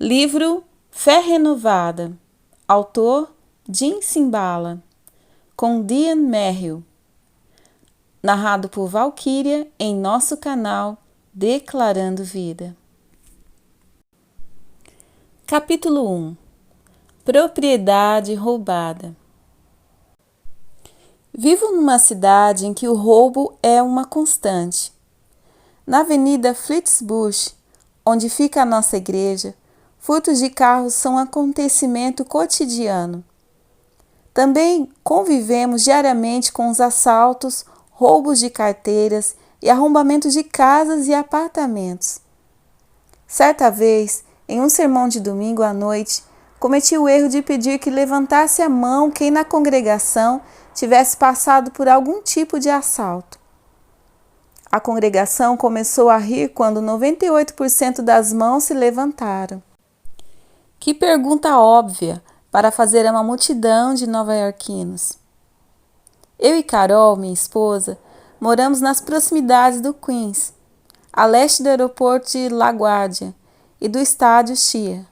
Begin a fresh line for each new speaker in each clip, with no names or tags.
Livro Fé Renovada. Autor Jim Cymbala. Com Dean Merrill. Narrado por Valquíria em nosso canal Declarando Vida. Capítulo 1. Propriedade roubada. Vivo numa cidade em que o roubo é uma constante. Na Avenida Flitzbush, onde fica a nossa igreja, furtos de carros são um acontecimento cotidiano. Também convivemos diariamente com os assaltos, roubos de carteiras e arrombamentos de casas e apartamentos. Certa vez, em um sermão de domingo à noite, cometi o erro de pedir que levantasse a mão quem na congregação tivesse passado por algum tipo de assalto. A congregação começou a rir quando 98% das mãos se levantaram. Que pergunta óbvia para fazer a uma multidão de nova-iorquinos. Eu e Carol, minha esposa, moramos nas proximidades do Queens, a leste do aeroporto de LaGuardia e do estádio Shea,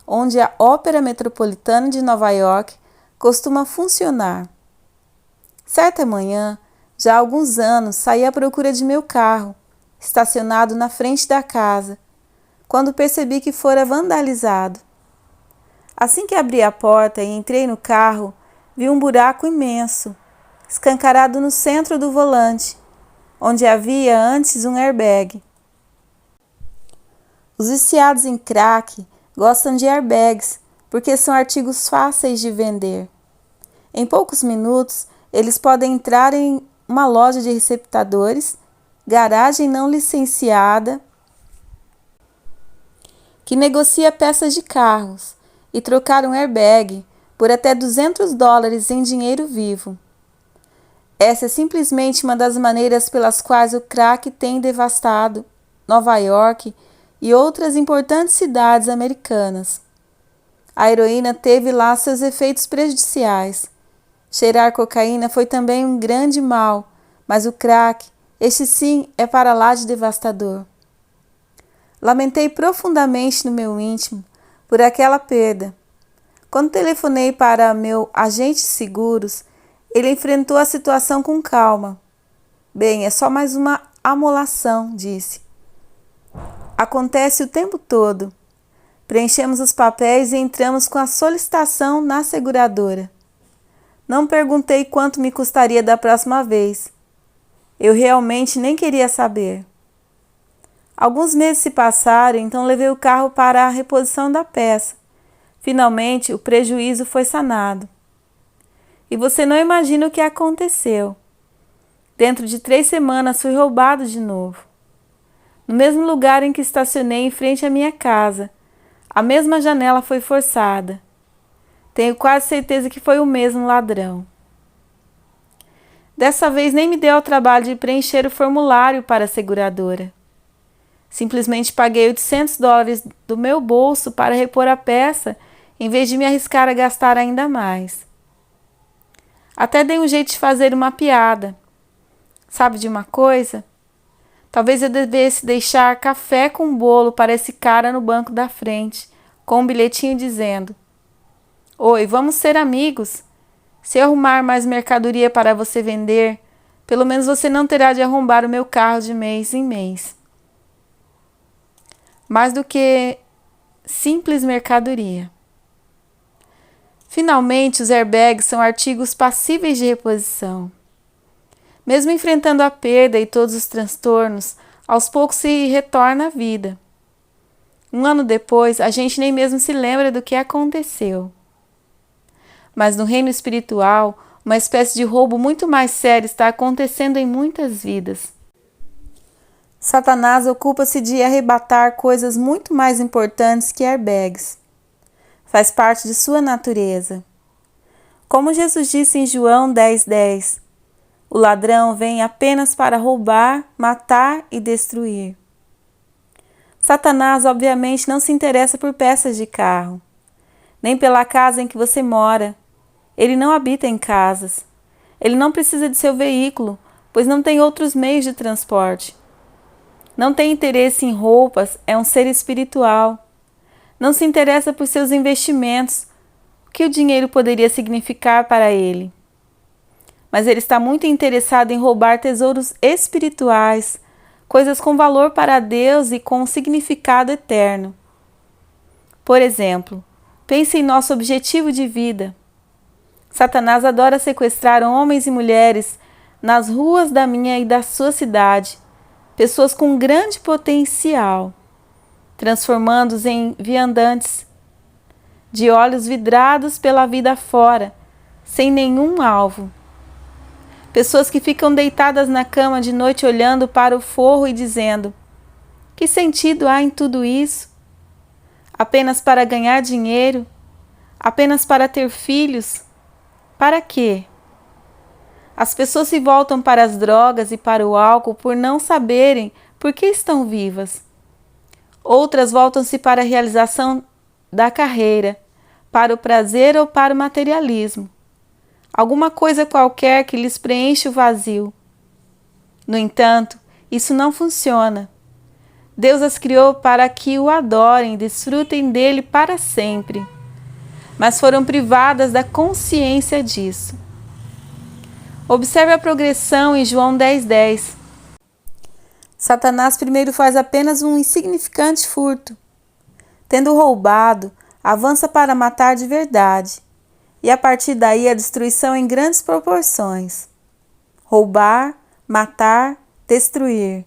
onde a Ópera Metropolitana de Nova York costuma funcionar. Certa manhã, já há alguns anos, saí à procura de meu carro, estacionado na frente da casa, quando percebi que fora vandalizado. Assim que abri a porta e entrei no carro, vi um buraco imenso, escancarado no centro do volante, onde havia antes um airbag. Os viciados em crack gostam de airbags porque são artigos fáceis de vender. Em poucos minutos, eles podem entrar em uma loja de receptadores, garagem não licenciada, que negocia peças de carros, e trocar um airbag por até $200 em dinheiro vivo. Essa é simplesmente uma das maneiras pelas quais o crack tem devastado Nova York e outras importantes cidades americanas. A heroína teve lá seus efeitos prejudiciais. Cheirar cocaína foi também um grande mal, mas o crack, este sim, é para lá de devastador. Lamentei profundamente no meu íntimo por aquela perda. Quando telefonei para meu agente de seguros, ele enfrentou a situação com calma. Bem, é só mais uma amolação, disse. Acontece o tempo todo. Preenchemos os papéis e entramos com a solicitação na seguradora. Não perguntei quanto me custaria da próxima vez. Eu realmente nem queria saber. Alguns meses se passaram, então levei o carro para a reposição da peça. Finalmente, o prejuízo foi sanado. E você não imagina o que aconteceu. Dentro de 3 semanas fui roubado de novo. No mesmo lugar em que estacionei em frente à minha casa, a mesma janela foi forçada. Tenho quase certeza que foi o mesmo ladrão. Dessa vez nem me deu ao trabalho de preencher o formulário para a seguradora. Simplesmente paguei $800 do meu bolso para repor a peça, em vez de me arriscar a gastar ainda mais. Até dei um jeito de fazer uma piada. Sabe de uma coisa? Talvez eu devesse deixar café com bolo para esse cara no banco da frente, com um bilhetinho dizendo: Oi, vamos ser amigos. Se eu arrumar mais mercadoria para você vender, pelo menos você não terá de arrombar o meu carro de mês em mês. Mais do que simples mercadoria. Finalmente, os airbags são artigos passíveis de reposição. Mesmo enfrentando a perda e todos os transtornos, aos poucos se retorna à vida. Um ano depois, a gente nem mesmo se lembra do que aconteceu. Mas no reino espiritual, uma espécie de roubo muito mais sério está acontecendo em muitas vidas. Satanás ocupa-se de arrebatar coisas muito mais importantes que airbags. Faz parte de sua natureza. Como Jesus disse em João 10:10, o ladrão vem apenas para roubar, matar e destruir. Satanás obviamente não se interessa por peças de carro, nem pela casa em que você mora. Ele não habita em casas. Ele não precisa de seu veículo, pois não tem outros meios de transporte. Não tem interesse em roupas, é um ser espiritual. Não se interessa por seus investimentos, o que o dinheiro poderia significar para ele. Mas ele está muito interessado em roubar tesouros espirituais, coisas com valor para Deus e com significado eterno. Por exemplo, pense em nosso objetivo de vida. Satanás adora sequestrar homens e mulheres nas ruas da minha e da sua cidade, pessoas com grande potencial, transformando-os em viandantes, de olhos vidrados pela vida fora, sem nenhum alvo. Pessoas que ficam deitadas na cama de noite olhando para o forro e dizendo: que sentido há em tudo isso? Apenas para ganhar dinheiro? Apenas para ter filhos? Para quê? As pessoas se voltam para as drogas e para o álcool por não saberem por que estão vivas. Outras voltam-se para a realização da carreira, para o prazer ou para o materialismo. Alguma coisa qualquer que lhes preenche o vazio. No entanto, isso não funciona. Deus as criou para que o adorem e desfrutem dele para sempre, mas foram privadas da consciência disso. Observe a progressão em João 10:10. Satanás primeiro faz apenas um insignificante furto. Tendo roubado, avança para matar de verdade, e a partir daí a destruição em grandes proporções. Roubar, matar, destruir.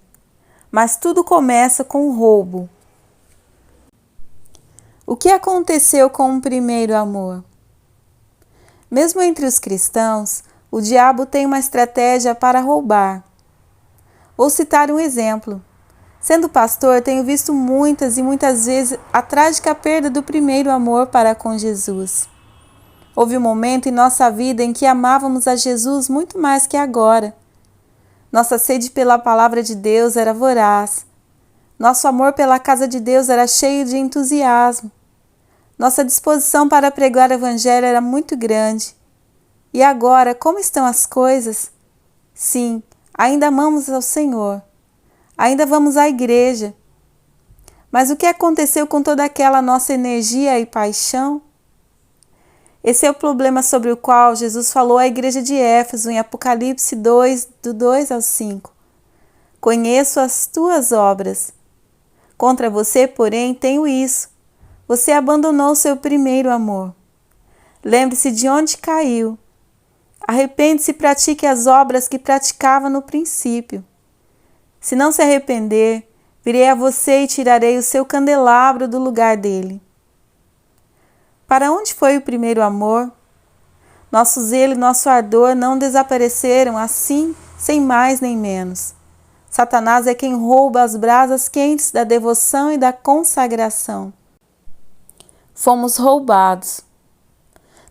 Mas tudo começa com o roubo. O que aconteceu com o primeiro amor? Mesmo entre os cristãos, o diabo tem uma estratégia para roubar. Vou citar um exemplo. Sendo pastor, tenho visto muitas e muitas vezes a trágica perda do primeiro amor para com Jesus. Houve um momento em nossa vida em que amávamos a Jesus muito mais que agora. Nossa sede pela palavra de Deus era voraz. Nosso amor pela casa de Deus era cheio de entusiasmo. Nossa disposição para pregar o evangelho era muito grande. E agora, como estão as coisas? Sim, ainda amamos ao Senhor. Ainda vamos à igreja. Mas o que aconteceu com toda aquela nossa energia e paixão? Esse é o problema sobre o qual Jesus falou à igreja de Éfeso em Apocalipse 2, do 2 ao 5. Conheço as tuas obras. Contra você, porém, tenho isso. Você abandonou seu primeiro amor. Lembre-se de onde caiu. Arrepende-se e pratique as obras que praticava no princípio. Se não se arrepender, virei a você e tirarei o seu candelabro do lugar dele. Para onde foi o primeiro amor? Nosso zelo e nosso ardor não desapareceram assim, sem mais nem menos. Satanás é quem rouba as brasas quentes da devoção e da consagração. Fomos roubados.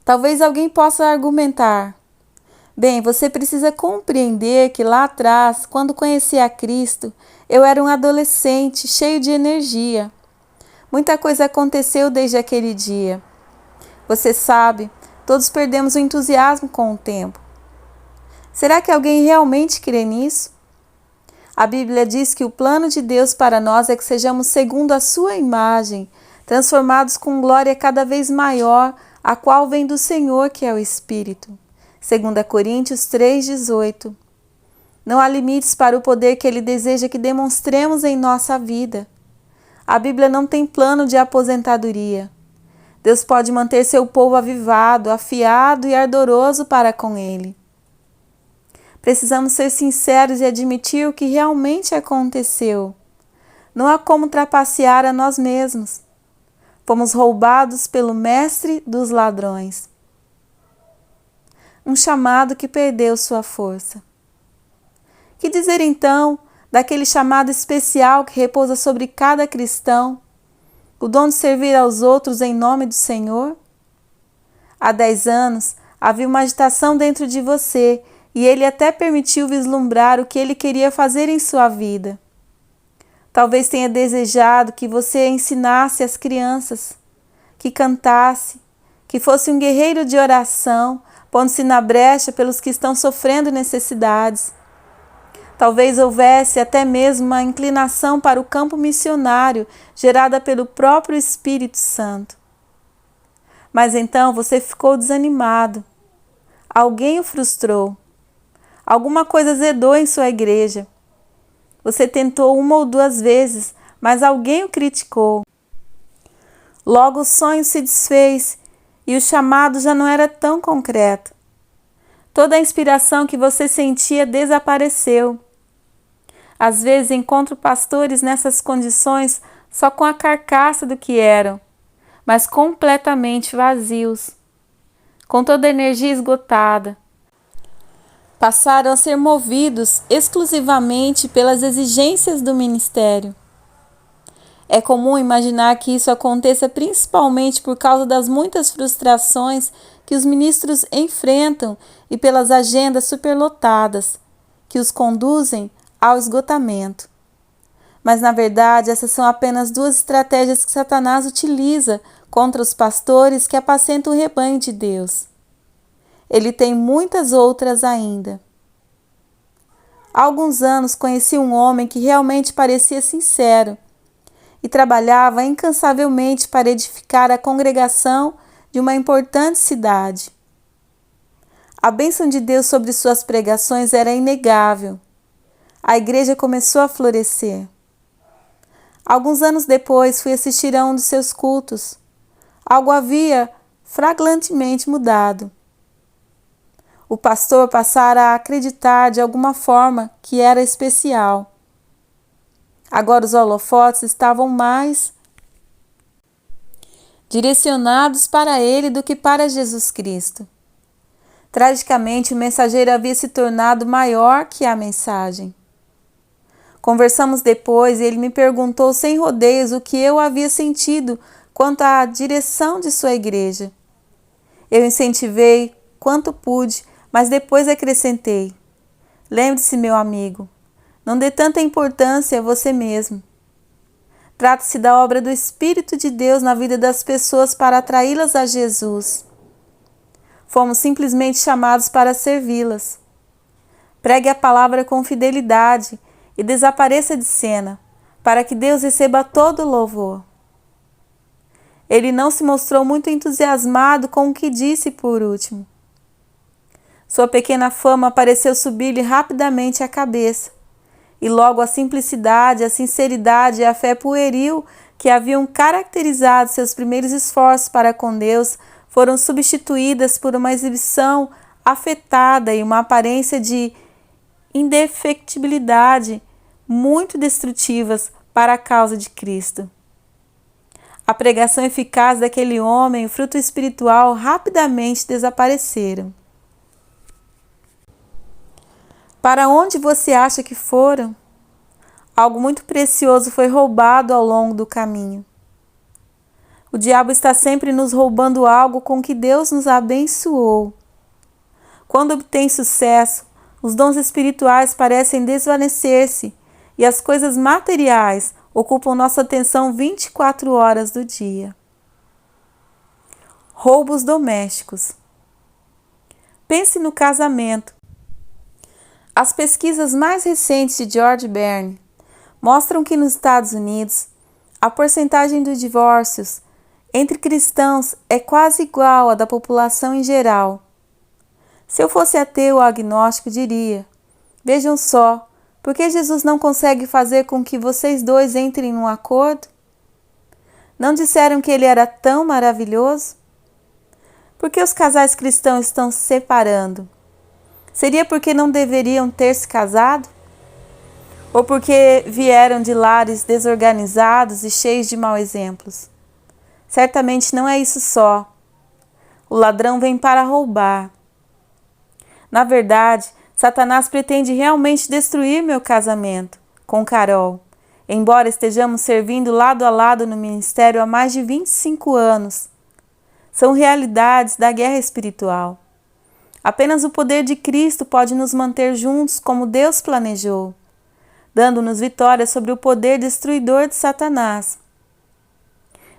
Talvez alguém possa argumentar: bem, você precisa compreender que lá atrás, quando conheci a Cristo, eu era um adolescente cheio de energia. Muita coisa aconteceu desde aquele dia. Você sabe, todos perdemos o entusiasmo com o tempo. Será que alguém realmente crê nisso? A Bíblia diz que o plano de Deus para nós é que sejamos segundo a sua imagem, transformados com glória cada vez maior, a qual vem do Senhor, que é o Espírito. 2 Coríntios 3,18. Não há limites para o poder que Ele deseja que demonstremos em nossa vida. A Bíblia não tem plano de aposentadoria. Deus pode manter seu povo avivado, afiado e ardoroso para com Ele. Precisamos ser sinceros e admitir o que realmente aconteceu. Não há como trapacear a nós mesmos. Fomos roubados pelo mestre dos ladrões. Um chamado que perdeu sua força. Que dizer então daquele chamado especial que repousa sobre cada cristão? O dom de servir aos outros em nome do Senhor? Há 10 anos havia uma agitação dentro de você e Ele até permitiu vislumbrar o que Ele queria fazer em sua vida. Talvez tenha desejado que você ensinasse as crianças, que cantasse, que fosse um guerreiro de oração, pondo-se na brecha pelos que estão sofrendo necessidades. Talvez houvesse até mesmo uma inclinação para o campo missionário gerada pelo próprio Espírito Santo. Mas então você ficou desanimado. Alguém o frustrou. Alguma coisa azedou em sua igreja. Você tentou 1 ou 2 vezes, mas alguém o criticou. Logo o sonho se desfez e o chamado já não era tão concreto. Toda a inspiração que você sentia desapareceu. Às vezes encontro pastores nessas condições só com a carcaça do que eram, mas completamente vazios, com toda a energia esgotada. Passaram a ser movidos exclusivamente pelas exigências do ministério. É comum imaginar que isso aconteça principalmente por causa das muitas frustrações que os ministros enfrentam e pelas agendas superlotadas, que os conduzem ao esgotamento. Mas, na verdade, essas são apenas 2 estratégias que Satanás utiliza contra os pastores que apacentam o rebanho de Deus. Ele tem muitas outras ainda. Há alguns anos conheci um homem que realmente parecia sincero e trabalhava incansavelmente para edificar a congregação de uma importante cidade. A bênção de Deus sobre suas pregações era inegável. A igreja começou a florescer. Alguns anos depois fui assistir a um dos seus cultos. Algo havia flagrantemente mudado. O pastor passara a acreditar de alguma forma que era especial. Agora os holofotes estavam mais direcionados para ele do que para Jesus Cristo. Tragicamente, o mensageiro havia se tornado maior que a mensagem. Conversamos depois e ele me perguntou sem rodeios o que eu havia sentido quanto à direção de sua igreja. Eu incentivei quanto pude, mas depois acrescentei: lembre-se, meu amigo, não dê tanta importância a você mesmo. Trata-se da obra do Espírito de Deus na vida das pessoas para atraí-las a Jesus. Fomos simplesmente chamados para servi-las. Pregue a palavra com fidelidade e desapareça de cena, para que Deus receba todo o louvor. Ele não se mostrou muito entusiasmado com o que disse por último. Sua pequena fama pareceu subir-lhe rapidamente à cabeça, e logo a simplicidade, a sinceridade e a fé pueril que haviam caracterizado seus primeiros esforços para com Deus foram substituídas por uma exibição afetada e uma aparência de indefectibilidade muito destrutivas para a causa de Cristo. A pregação eficaz daquele homem e o fruto espiritual rapidamente desapareceram. Para onde você acha que foram? Algo muito precioso foi roubado ao longo do caminho. O diabo está sempre nos roubando algo com que Deus nos abençoou. Quando obtém sucesso, os dons espirituais parecem desvanecer-se e as coisas materiais ocupam nossa atenção 24 horas do dia. Roubos domésticos. Pense no casamento. As pesquisas mais recentes de George Byrne mostram que nos Estados Unidos a porcentagem de divórcios entre cristãos é quase igual à da população em geral. Se eu fosse ateu ou agnóstico, diria: vejam só, por que Jesus não consegue fazer com que vocês dois entrem num acordo? Não disseram que ele era tão maravilhoso? Por que os casais cristãos estão se separando? Seria porque não deveriam ter se casado? Ou porque vieram de lares desorganizados e cheios de maus exemplos? Certamente não é isso só. O ladrão vem para roubar. Na verdade, Satanás pretende realmente destruir meu casamento com Carol, embora estejamos servindo lado a lado no ministério há mais de 25 anos. São realidades da guerra espiritual. Apenas o poder de Cristo pode nos manter juntos como Deus planejou, dando-nos vitória sobre o poder destruidor de Satanás.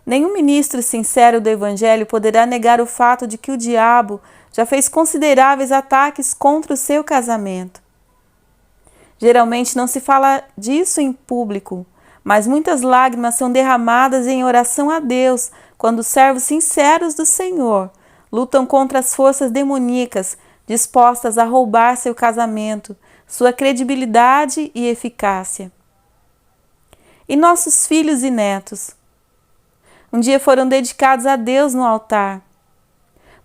Nenhum ministro sincero do Evangelho poderá negar o fato de que o diabo já fez consideráveis ataques contra o seu casamento. Geralmente não se fala disso em público, mas muitas lágrimas são derramadas em oração a Deus quando os servos sinceros do Senhor lutam contra as forças demoníacas dispostas a roubar seu casamento, sua credibilidade e eficácia. E nossos filhos e netos? Um dia foram dedicados a Deus no altar.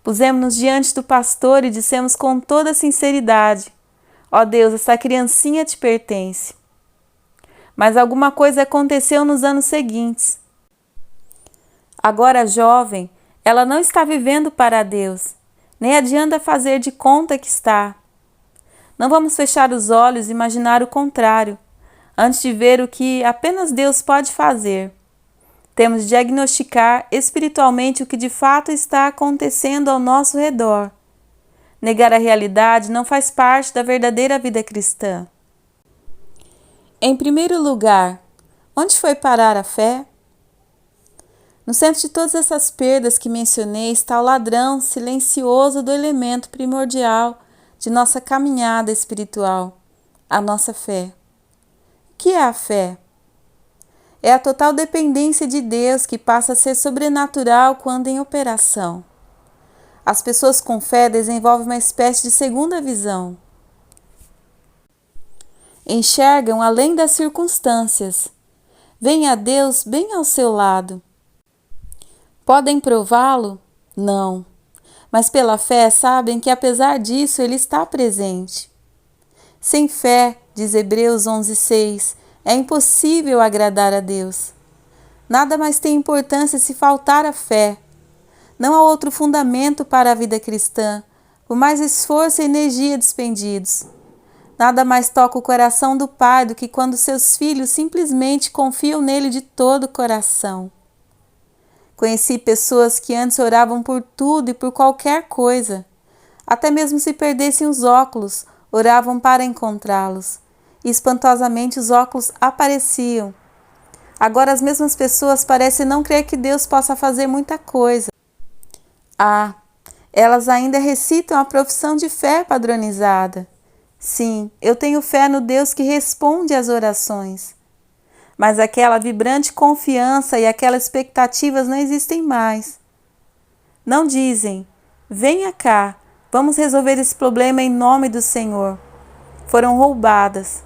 Pusemos-nos diante do pastor e dissemos com toda sinceridade: ó Deus, essa criancinha te pertence. Mas alguma coisa aconteceu nos anos seguintes. Agora jovem, ela não está vivendo para Deus, nem adianta fazer de conta que está. Não vamos fechar os olhos e imaginar o contrário, antes de ver o que apenas Deus pode fazer. Temos de diagnosticar espiritualmente o que de fato está acontecendo ao nosso redor. Negar a realidade não faz parte da verdadeira vida cristã. Em primeiro lugar, onde foi parar a fé? No centro de todas essas perdas que mencionei está o ladrão silencioso do elemento primordial de nossa caminhada espiritual, a nossa fé. O que é a fé? É a total dependência de Deus que passa a ser sobrenatural quando em operação. As pessoas com fé desenvolvem uma espécie de segunda visão. Enxergam além das circunstâncias. Veem a Deus bem ao seu lado. Podem prová-lo? Não. Mas pela fé sabem que apesar disso Ele está presente. Sem fé, diz Hebreus 11:6, é impossível agradar a Deus. Nada mais tem importância se faltar a fé. Não há outro fundamento para a vida cristã, por mais esforço e energia despendidos. Nada mais toca o coração do Pai do que quando seus filhos simplesmente confiam nele de todo o coração. Conheci pessoas que antes oravam por tudo e por qualquer coisa. Até mesmo se perdessem os óculos, oravam para encontrá-los. E espantosamente os óculos apareciam. Agora as mesmas pessoas parecem não crer que Deus possa fazer muita coisa. Elas ainda recitam a profissão de fé padronizada. Sim, eu tenho fé no Deus que responde às orações. Mas aquela vibrante confiança e aquelas expectativas não existem mais. Não dizem: venha cá, vamos resolver esse problema em nome do Senhor. Foram roubadas.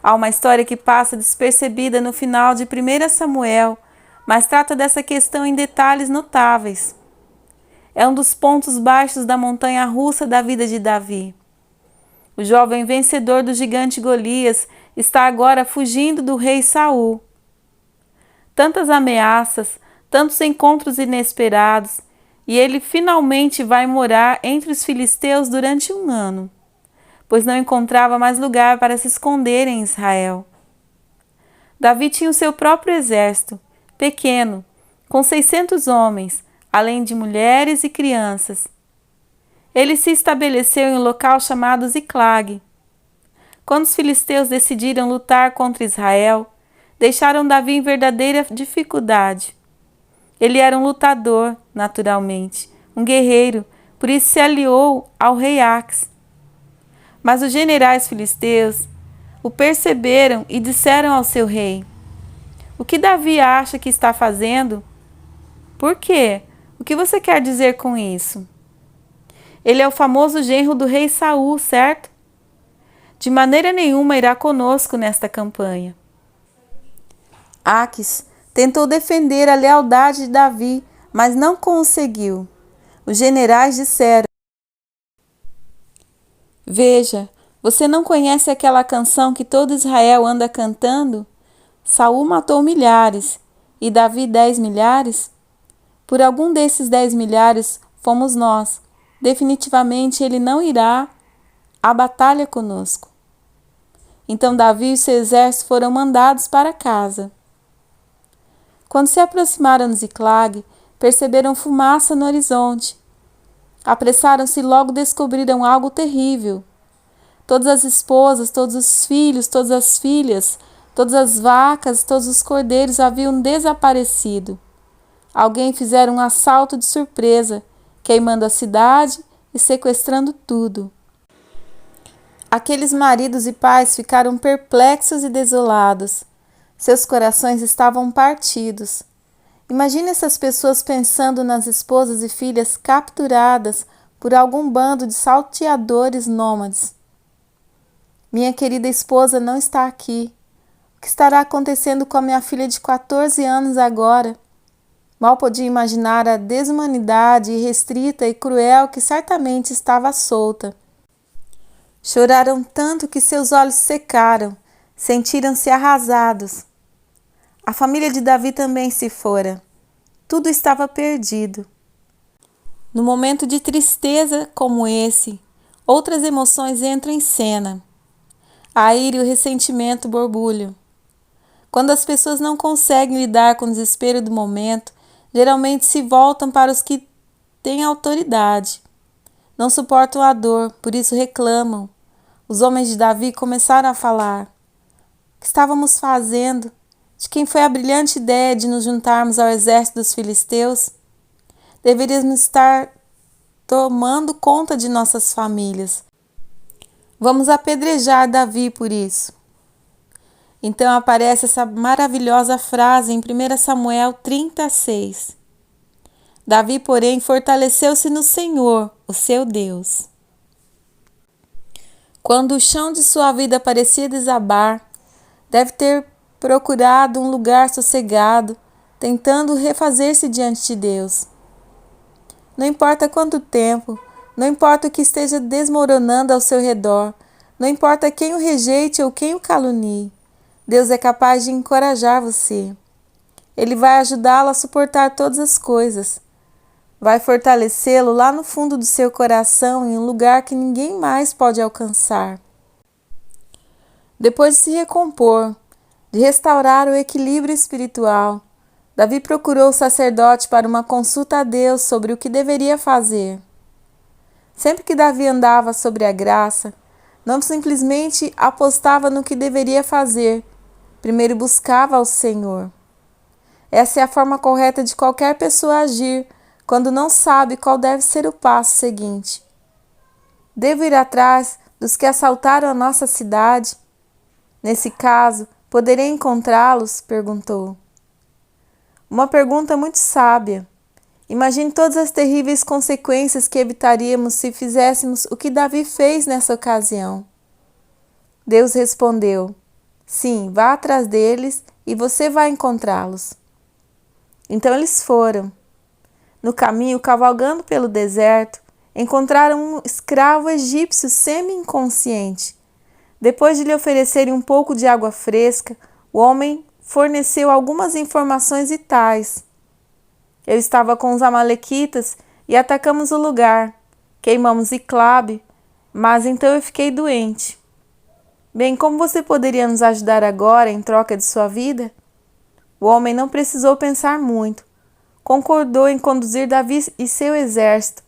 Há uma história que passa despercebida no final de 1 Samuel, mas trata dessa questão em detalhes notáveis. É um dos pontos baixos da montanha-russa da vida de Davi. O jovem vencedor do gigante Golias está agora fugindo do rei Saul. Tantas ameaças, tantos encontros inesperados, e ele finalmente vai morar entre os filisteus durante 1 ano, pois não encontrava mais lugar para se esconder em Israel. Davi tinha o seu próprio exército, pequeno, com 600 homens, além de mulheres e crianças. Ele se estabeleceu em um local chamado Ziclag. Quando os filisteus decidiram lutar contra Israel, deixaram Davi em verdadeira dificuldade. Ele era um lutador, naturalmente, um guerreiro, por isso se aliou ao rei Aques. Mas os generais filisteus o perceberam e disseram ao seu rei: o que Davi acha que está fazendo? Por quê? O que você quer dizer com isso? Ele é o famoso genro do rei Saul, certo? De maneira nenhuma irá conosco nesta campanha. Aques tentou defender a lealdade de Davi, mas não conseguiu. Os generais disseram: veja, você não conhece aquela canção que todo Israel anda cantando? Saul matou milhares, e Davi 10 milhares? Por algum desses 10 milhares fomos nós. Definitivamente ele não irá à batalha conosco. Então Davi e seu exército foram mandados para casa. Quando se aproximaram de Ziclag, perceberam fumaça no horizonte. Apressaram-se e logo descobriram algo terrível. Todas as esposas, todos os filhos, todas as filhas, todas as vacas, todos os cordeiros haviam desaparecido. Alguém fizera um assalto de surpresa, queimando a cidade e sequestrando tudo. Aqueles maridos e pais ficaram perplexos e desolados. Seus corações estavam partidos. Imagine essas pessoas pensando nas esposas e filhas capturadas por algum bando de salteadores nômades. Minha querida esposa não está aqui. O que estará acontecendo com a minha filha de 14 anos agora? Mal podia imaginar a desumanidade irrestrita e cruel que certamente estava solta. Choraram tanto que seus olhos secaram, sentiram-se arrasados. A família de Davi também se fora. Tudo estava perdido. No momento de tristeza como esse, outras emoções entram em cena. A ira e o ressentimento borbulham. Quando as pessoas não conseguem lidar com o desespero do momento, geralmente se voltam para os que têm autoridade. Não suportam a dor, por isso reclamam. Os homens de Davi começaram a falar. O que estávamos fazendo? De quem foi a brilhante ideia de nos juntarmos ao exército dos filisteus? Deveríamos estar tomando conta de nossas famílias. Vamos apedrejar Davi por isso. Então aparece essa maravilhosa frase em 1 Samuel 36. Davi, porém, fortaleceu-se no Senhor, o seu Deus. Quando o chão de sua vida parecia desabar, deve ter procurado um lugar sossegado, tentando refazer-se diante de Deus. Não importa quanto tempo, não importa o que esteja desmoronando ao seu redor, não importa quem o rejeite ou quem o calunie, Deus é capaz de encorajar você. Ele vai ajudá-lo a suportar todas as coisas. Vai fortalecê-lo lá no fundo do seu coração em um lugar que ninguém mais pode alcançar. Depois de se recompor, de restaurar o equilíbrio espiritual, Davi procurou o sacerdote para uma consulta a Deus sobre o que deveria fazer. Sempre que Davi andava sobre a graça, não simplesmente apostava no que deveria fazer, primeiro buscava ao Senhor. Essa é a forma correta de qualquer pessoa agir quando não sabe qual deve ser o passo seguinte. Devo ir atrás dos que assaltaram a nossa cidade? Nesse caso, poderei encontrá-los? Perguntou. Uma pergunta muito sábia. Imagine todas as terríveis consequências que evitaríamos se fizéssemos o que Davi fez nessa ocasião. Deus respondeu: sim, vá atrás deles e você vai encontrá-los. Então eles foram. No caminho, cavalgando pelo deserto, encontraram um escravo egípcio semi-inconsciente. Depois de lhe oferecerem um pouco de água fresca, o homem forneceu algumas informações vitais. Eu estava com os amalequitas e atacamos o lugar. Queimamos Ziclabe, mas então eu fiquei doente. Bem, como você poderia nos ajudar agora em troca de sua vida? O homem não precisou pensar muito. Concordou em conduzir Davi e seu exército,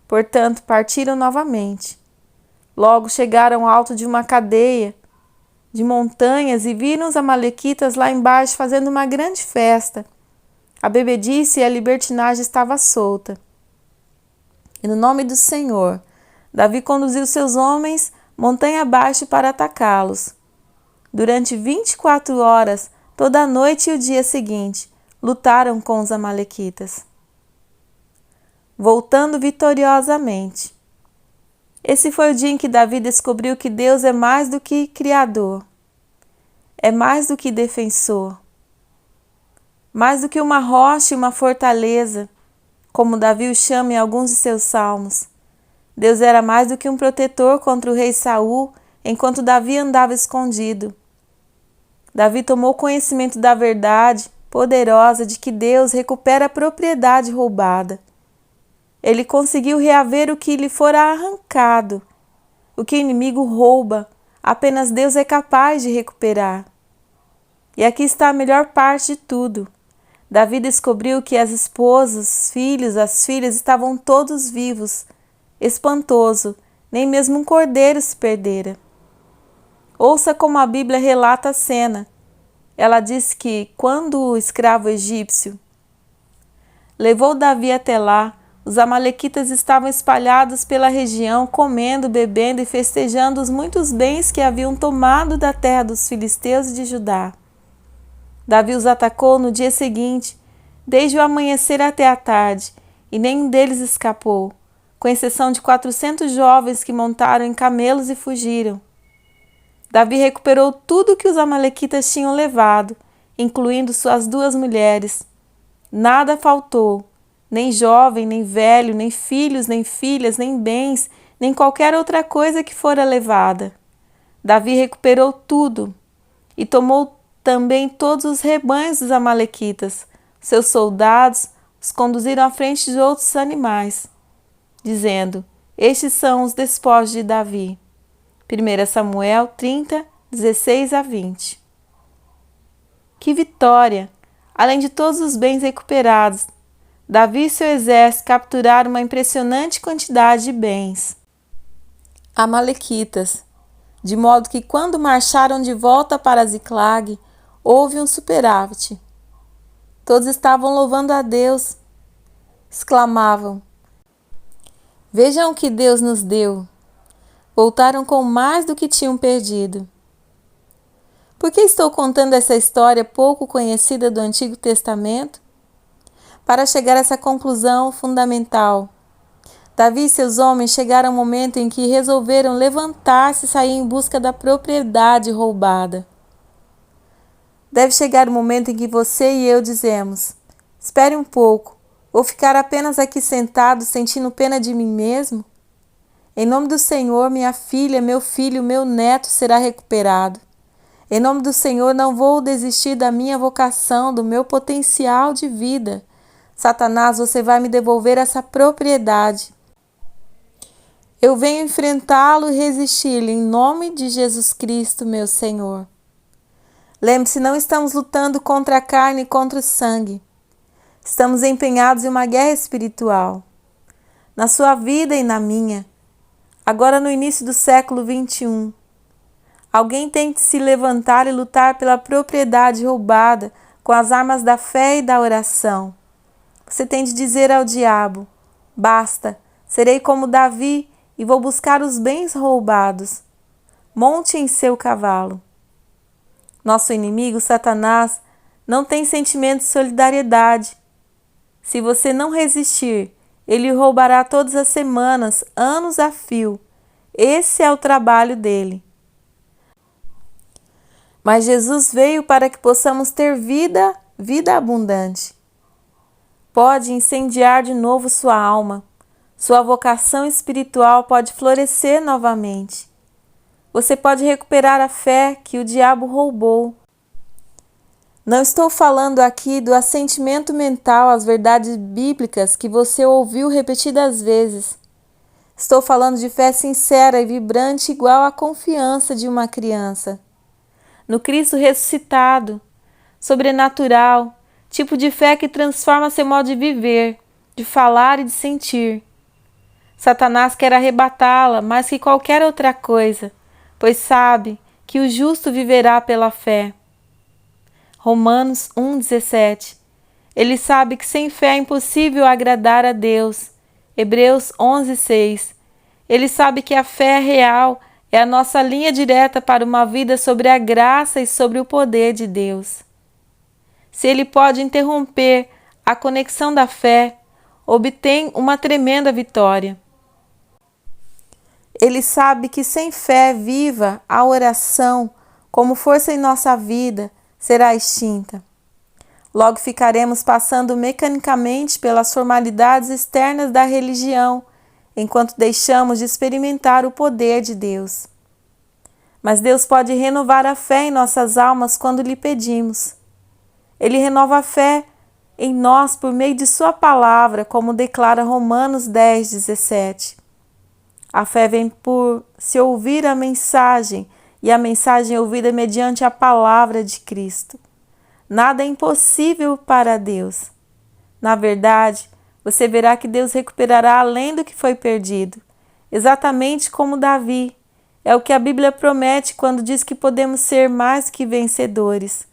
portanto partiram novamente. Logo chegaram ao alto de uma cadeia de montanhas e viram os amalequitas lá embaixo fazendo uma grande festa. A bebedice e a libertinagem estavam solta. E no nome do Senhor, Davi conduziu seus homens montanha abaixo para atacá-los. Durante 24 horas, toda a noite e o dia seguinte, lutaram com os amalequitas, voltando vitoriosamente. Esse foi o dia em que Davi descobriu que Deus é mais do que Criador, é mais do que defensor, mais do que uma rocha e uma fortaleza, como Davi o chama em alguns de seus salmos. Deus era mais do que um protetor contra o rei Saul, enquanto Davi andava escondido. Davi tomou conhecimento da verdade poderosa de que Deus recupera a propriedade roubada. Ele conseguiu reaver o que lhe fora arrancado. O que o inimigo rouba, apenas Deus é capaz de recuperar. E aqui está a melhor parte de tudo. Davi descobriu que as esposas, os filhos, as filhas estavam todos vivos. Espantoso, nem mesmo um cordeiro se perdera. Ouça como a Bíblia relata a cena. Ela diz que, quando o escravo egípcio levou Davi até lá, os amalequitas estavam espalhados pela região, comendo, bebendo e festejando os muitos bens que haviam tomado da terra dos filisteus e de Judá. Davi os atacou no dia seguinte, desde o amanhecer até a tarde, e nenhum deles escapou, com exceção de 400 jovens que montaram em camelos e fugiram. Davi recuperou tudo que os amalequitas tinham levado, incluindo suas 2 mulheres. Nada faltou, nem jovem, nem velho, nem filhos, nem filhas, nem bens, nem qualquer outra coisa que fora levada. Davi recuperou tudo e tomou também todos os rebanhos dos amalequitas. Seus soldados os conduziram à frente de outros animais, dizendo: estes são os despojos de Davi. 1 Samuel 30, 16 a 20. Que vitória! Além de todos os bens recuperados, Davi e seu exército capturaram uma impressionante quantidade de bens amalequitas, de modo que quando marcharam de volta para Ziclag, houve um superávit. Todos estavam louvando a Deus, exclamavam: vejam o que Deus nos deu. Voltaram com mais do que tinham perdido. Por que estou contando essa história pouco conhecida do Antigo Testamento? Para chegar a essa conclusão fundamental. Davi e seus homens chegaram ao momento em que resolveram levantar-se e sair em busca da propriedade roubada. Deve chegar o momento em que você e eu dizemos: espere um pouco, vou ficar apenas aqui sentado sentindo pena de mim mesmo? Em nome do Senhor, minha filha, meu filho, meu neto será recuperado. Em nome do Senhor, não vou desistir da minha vocação, do meu potencial de vida. Satanás, você vai me devolver essa propriedade. Eu venho enfrentá-lo e resistir-lhe em nome de Jesus Cristo, meu Senhor. Lembre-se, não estamos lutando contra a carne e contra o sangue. Estamos empenhados em uma guerra espiritual. Na sua vida e na minha. Agora no início do século 21. Alguém tem que se levantar e lutar pela propriedade roubada com as armas da fé e da oração. Você tem de dizer ao diabo: basta, serei como Davi e vou buscar os bens roubados. Monte em seu cavalo. Nosso inimigo, Satanás, não tem sentimento de solidariedade. Se você não resistir, ele roubará todas as semanas, anos a fio. Esse é o trabalho dele. Mas Jesus veio para que possamos ter vida, vida abundante. Pode incendiar de novo sua alma. Sua vocação espiritual pode florescer novamente. Você pode recuperar a fé que o diabo roubou. Não estou falando aqui do assentimento mental às verdades bíblicas que você ouviu repetidas vezes. Estou falando de fé sincera e vibrante igual à confiança de uma criança. No Cristo ressuscitado, sobrenatural, tipo de fé que transforma seu modo de viver, de falar e de sentir. Satanás quer arrebatá-la mais que qualquer outra coisa, pois sabe que o justo viverá pela fé. Romanos 1,17. Ele sabe que sem fé é impossível agradar a Deus. Hebreus 11,6. Ele sabe que a fé real é a nossa linha direta para uma vida sobre a graça e sobre o poder de Deus. Se ele pode interromper a conexão da fé, obtém uma tremenda vitória. Ele sabe que sem fé viva, a oração, como força em nossa vida, será extinta. Logo ficaremos passando mecanicamente pelas formalidades externas da religião, enquanto deixamos de experimentar o poder de Deus. Mas Deus pode renovar a fé em nossas almas quando lhe pedimos. Ele renova a fé em nós por meio de sua palavra, como declara Romanos 10,17. A fé vem por se ouvir a mensagem, e a mensagem é ouvida mediante a palavra de Cristo. Nada é impossível para Deus. Na verdade, você verá que Deus recuperará além do que foi perdido, exatamente como Davi. É o que a Bíblia promete quando diz que podemos ser mais que vencedores,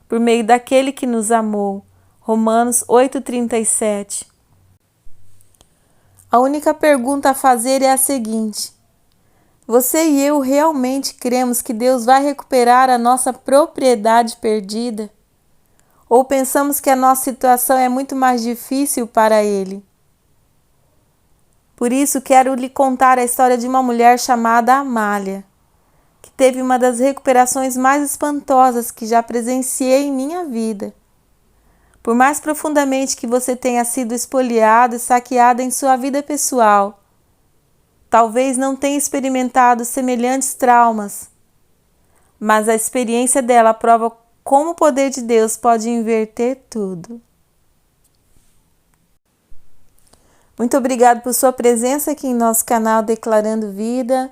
por meio daquele que nos amou. Romanos 8,37. A única pergunta a fazer é a seguinte: você e eu realmente cremos que Deus vai recuperar a nossa propriedade perdida? Ou pensamos que a nossa situação é muito mais difícil para Ele? Por isso, quero lhe contar a história de uma mulher chamada Amália, que teve uma das recuperações mais espantosas que já presenciei em minha vida. Por mais profundamente que você tenha sido espoliado e saqueado em sua vida pessoal, talvez não tenha experimentado semelhantes traumas, mas a experiência dela prova como o poder de Deus pode inverter tudo. Muito obrigado por sua presença aqui em nosso canal Declarando Vida.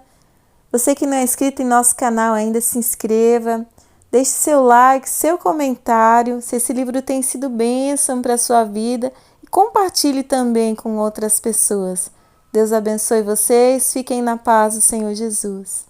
Você que não é inscrito em nosso canal ainda, se inscreva. Deixe seu like, seu comentário, se esse livro tem sido bênção para a sua vida, e compartilhe também com outras pessoas. Deus abençoe vocês, fiquem na paz do Senhor Jesus.